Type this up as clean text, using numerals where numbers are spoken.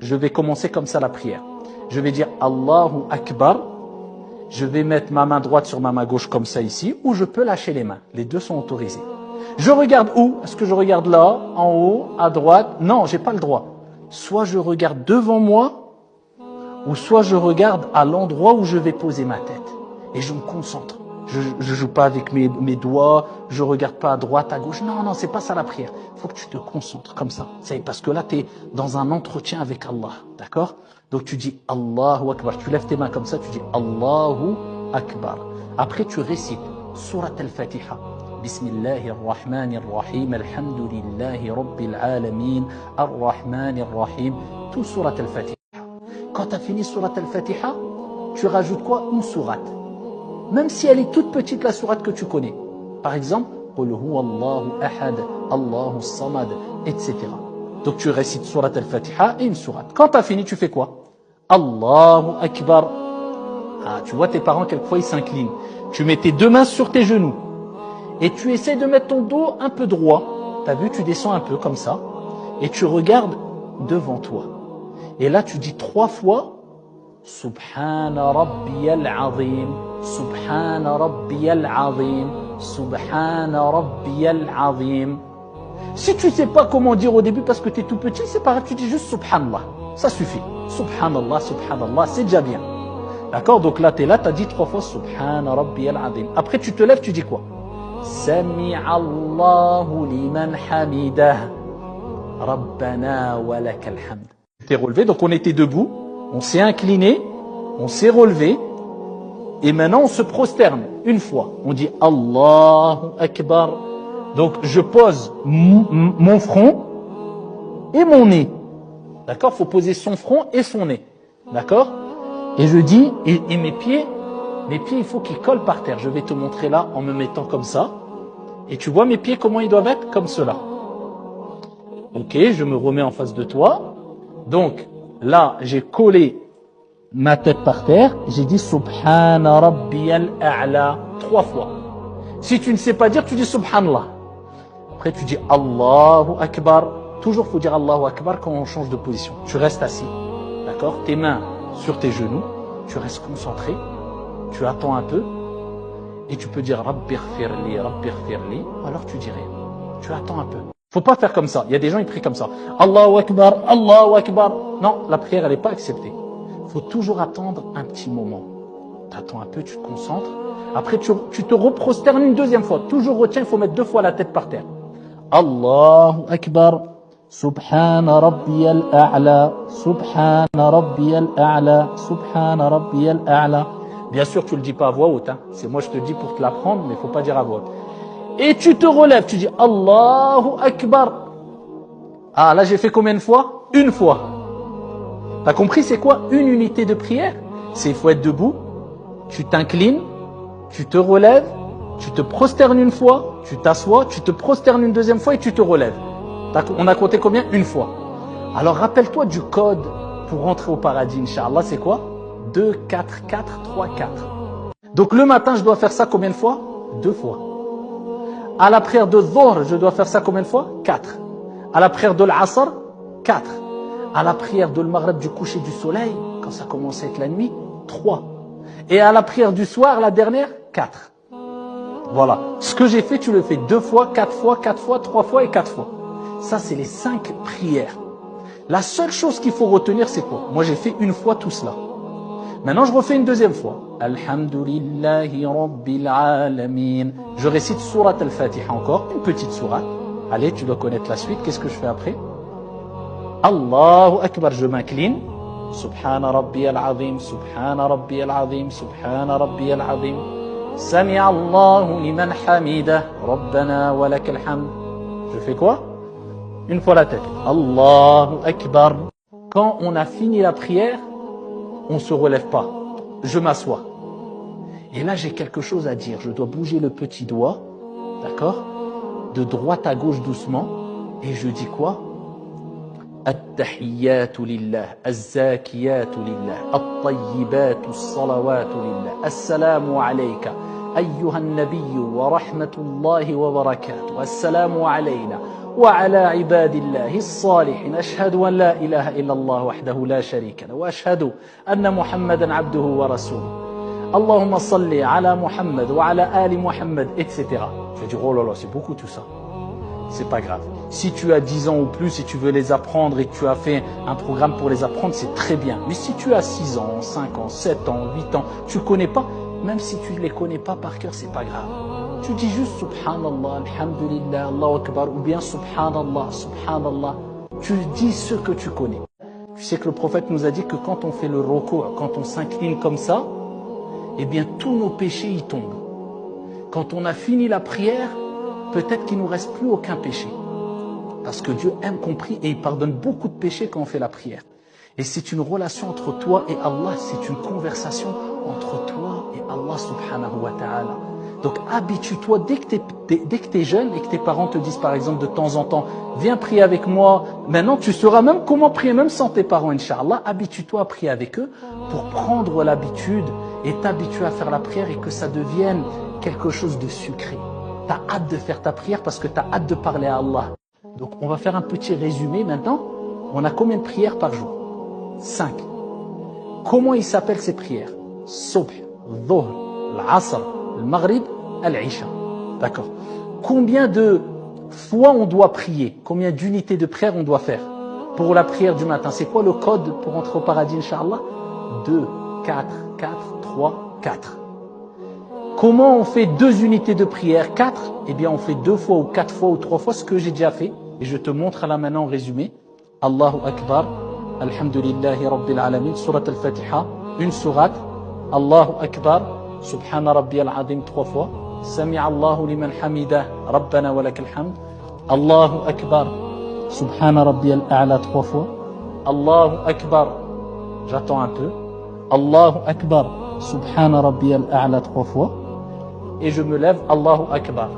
je vais commencer comme ça la prière. Je vais dire Allahu Akbar. Je vais mettre ma main droite sur ma main gauche comme ça ici, ou je peux lâcher les mains. Les deux sont autorisés. Je regarde où? Est-ce que je regarde là, en haut, à droite? Non, j'ai pas le droit. Soit je regarde devant moi, ou soit je regarde à l'endroit où je vais poser ma tête. Et je me concentre. Je joue pas avec mes doigts, je regarde pas à droite, à gauche. Non, non, c'est pas ça la prière. Il faut que tu te concentres comme ça. C'est parce que là, tu es dans un entretien avec Allah. D'accord? Donc tu dis Allahu Akbar. Tu lèves tes mains comme ça, tu dis Allahu Akbar. Après, tu récites Surat al-Fatiha. Bismillahirrahmanirrahim. Alhamdulillahi Rabbil Alamin. Ar-Rahmanirrahim. Tout Surat al-Fatiha. Quand tu as fini Surat al-Fatiha, tu rajoutes quoi? Une sourate. Même si elle est toute petite, la sourate que tu connais. Par exemple, Qul huwa Allahu ahad, Allahu samad, etc. Donc tu récites Surat al-Fatiha et une sourate. Quand tu as fini, tu fais quoi? Allahu Akbar. Ah, tu vois tes parents, quelquefois ils s'inclinent. Tu mets tes deux mains sur tes genoux. Et tu essaies de mettre ton dos un peu droit. Tu as vu, tu descends un peu comme ça. Et tu regardes devant toi. Et là, tu dis 3 fois Subhana Rabbiyal Azim, Subhana Rabbiyal Azim, Subhana Rabbiyal Azim. Si tu ne sais pas comment dire au début parce que tu es tout petit, c'est pas grave, tu dis juste Subhanallah. Ça suffit. Subhanallah, Subhanallah, c'est déjà bien. D'accord? Donc là, tu es là, tu as dit 3 fois Subhana Rabbiyal Azim. Après, tu te lèves, tu dis quoi? Sami'allahu liman hamidah. Rabbana wa lakal hamd. Tu t'es relevé, donc on était debout, on s'est incliné, on s'est relevé, et maintenant on se prosterne une fois. On dit Allahu Akbar. Donc je pose mon front et mon nez. D'accord? Il faut poser son front et son nez. D'accord? Et je dis, et mes pieds, il faut qu'ils collent par terre. Je vais te montrer là en me mettant comme ça. Et tu vois mes pieds comment ils doivent être? Comme cela. Ok, je me remets en face de toi. Donc là, j'ai collé ma tête par terre. J'ai dit Subhana Rabbiyal A'la 3 fois. Si tu ne sais pas dire, tu dis Subhanallah. Après, tu dis Allahu Akbar. Toujours, il faut dire Allahu Akbar quand on change de position. Tu restes assis. D'accord? Tes mains sur tes genoux. Tu restes concentré. Tu attends un peu. Et tu peux dire Rabbighfirli, Rabbighfirli. Ou alors tu dis rien. Tu attends un peu. Faut pas faire comme ça. Il y a des gens qui prient comme ça. Allahu Akbar, Allahu Akbar. Non, la prière, elle n'est pas acceptée. Faut toujours attendre un petit moment. Tu attends un peu, tu te concentres. Après, tu te reprosternes une deuxième fois. Toujours retiens, il faut mettre 2 fois la tête par terre. Allahu Akbar. Subhana Rabbiyal A'la. Subhana Rabbiyal A'la. Subhana Rabbiyal A'la. Bien sûr, tu ne le dis pas à voix haute. Hein. C'est moi, je te dis pour te l'apprendre, mais il ne faut pas dire à voix haute. Et tu te relèves, tu dis Allahu Akbar. Ah, là j'ai fait combien de fois? Une fois. T'as compris c'est quoi une unité de prière? C'est il faut être debout, tu t'inclines, tu te relèves, tu te prosternes une fois, tu t'assois, tu te prosternes une deuxième fois et tu te relèves. On a compté combien? Une fois. Alors rappelle-toi du code pour rentrer au paradis, Inch'Allah, c'est quoi? 2, 4, 4, 3, 4. Donc le matin, je dois faire ça combien de fois? 2 fois. À la prière de Dhuhr, je dois faire ça combien de fois? 4. À la prière de l'Asr, 4. À la prière de l'Maghrib du coucher du soleil, quand ça commence à être la nuit, 3. Et à la prière du soir, la dernière, 4. Voilà. Ce que j'ai fait, tu le fais 2 fois, 4 fois, 4 fois, 3 fois et 4 fois. Ça, c'est les 5 prières. La seule chose qu'il faut retenir, c'est quoi? Moi, j'ai fait une fois tout cela. Maintenant, je refais une deuxième fois. Alhamdulillahi Rabbil Alamin. Je récite Surat al-Fatiha encore, une petite sourate. Allez, tu dois connaître la suite. Qu'est-ce que je fais après? Allahu Akbar, je m'incline. Subhana Rabbiyal Azim, Subhana Rabbiyal Azim, Subhana Rabbiyal Azim. Sami'a Allahu liman hamidah, Rabbana wa lakal hamd. Je fais quoi? Une fois la tête. Allahu Akbar. Quand on a fini la prière, on ne se relève pas. Je m'assois. Et là, j'ai quelque chose à dire. Je dois bouger le petit doigt, d'accord? De droite à gauche doucement. Et je dis quoi? At-tahiyyatu lillah, az-zakiyatu lillah, at-tayyibatu as-salawatu lillah. Assalamu alayka, ayyuha an-nabiyyu wa rahmatullahi wa barakatuh. Assalamu alayna وعلى عباد الله الصالحين أشهد أن لا إله إلا الله وحده لا شريك له وأشهد أن محمدا عبده ورسوله اللهم صل على محمد وعلى آل محمد etc. Tu vas dire oh là là c'est beaucoup tout ça. C'est pas grave. Si tu as 10 ans ou plus, si tu veux les apprendre et que tu as fait un programme pour les apprendre, c'est très bien. Mais si tu as 6 ans, 5 ans, 7 ans, 8 ans, tu ne connais pas, même si tu ne les connais pas par cœur, c'est pas grave. Tu dis juste Subhanallah, Alhamdulillah, Allahu Akbar, ou bien Subhanallah, Subhanallah. Tu dis ce que tu connais. Tu sais que le prophète nous a dit que quand on fait le ruku', quand on s'incline comme ça, eh bien tous nos péchés y tombent. Quand on a fini la prière, peut-être qu'il ne nous reste plus aucun péché. Parce que Dieu aime qu'on prie et il pardonne beaucoup de péchés quand on fait la prière. Et c'est une relation entre toi et Allah, c'est une conversation entre toi et Allah subhanahu wa ta'ala. Donc habitue-toi, dès que tu es jeune et que tes parents te disent par exemple de temps en temps, viens prier avec moi, maintenant tu sauras même comment prier même sans tes parents, Inch'Allah. Habitue-toi à prier avec eux pour prendre l'habitude et t'habituer à faire la prière et que ça devienne quelque chose de sucré. Tu as hâte de faire ta prière parce que tu as hâte de parler à Allah. Donc on va faire un petit résumé maintenant. On a combien de prières par jour? 5. Comment ils s'appellent ces prières? Subh, Dhuhr, l'Asr, le Maghrib, l'Isha. D'accord. Combien de fois on doit prier? Combien d'unités de prière on doit faire? Pour la prière du matin, c'est quoi le code pour entrer au paradis, Inch'Allah? 2, 4, 4, 3, 4. Comment on fait 2 unités de prière? 4? Eh bien, on fait 2 fois ou 4 fois ou 3 fois ce que j'ai déjà fait. Et je te montre là maintenant en résumé. Allahu Akbar, Alhamdulillahi Rabbil Alamin, Surat Al-Fatiha, une sourate. Allahu Akbar, Subhana Rabbiyal Azim 3 fois. Sami'a Allahu liman hamidah, Rabbana wa lakal hamd. Allahu Akbar, Subhana Rabbiyal A'la 3 fois. Allahu Akbar, j'attends un peu. Allahu Akbar, Subhana Rabbiyal A'la 3 fois. Et je me lève, Allahu Akbar.